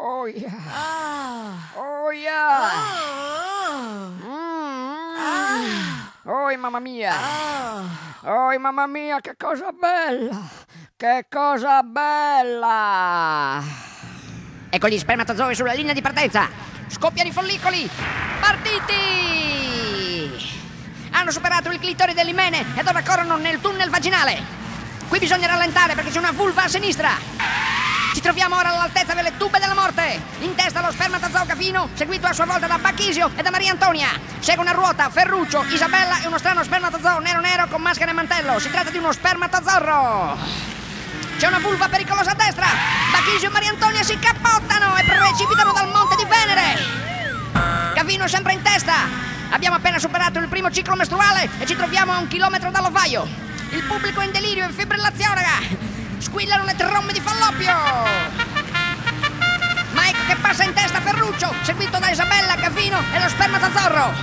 Oh yeah. Ah. Oh yeah. Oh mamma mia. Oh mamma mia, che cosa bella. Che cosa bella. Ecco gli spermatozoi sulla linea di partenza. Scoppiano i follicoli. Partiti. Hanno superato il clitoride dell'imene ed ora corrono nel tunnel vaginale. Qui bisogna rallentare perché c'è una vulva a sinistra. Ci troviamo ora all'altezza delle tube della morte. In testa lo spermatozoo Cafino, seguito a sua volta da Bachisio e da Maria Antonia. Segue una ruota, Ferruccio, Isabella e uno strano spermatozoo nero con maschera e mantello. Si tratta di uno spermatozorro. C'è una vulva pericolosa a destra. Bachisio e Maria Antonia si cappottano e precipitano dal monte di Venere. Cafino è sempre in testa. Abbiamo appena superato il primo ciclo mestruale e ci troviamo a 1 chilometro dall'ovaio. Il pubblico è in delirio e in fibrillazione. Squillano le trombe di Falloppio. Ma ecco che passa in testa Ferruccio, seguito da Isabella, Cafino e lo spermatozorro.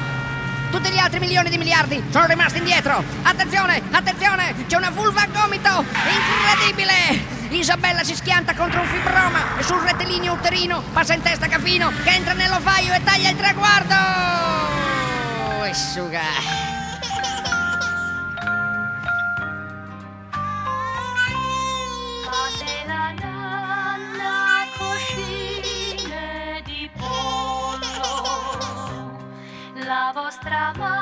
Tutti gli altri milioni di miliardi sono rimasti indietro. Attenzione, attenzione, c'è una vulva a gomito. Incredibile. Isabella si schianta contro un fibroma e sul rettilineo uterino passa in testa Cafino, che entra nell'ovaio e taglia il traguardo. E suga. Fate la nanna coscine di pollo, la vostra mamma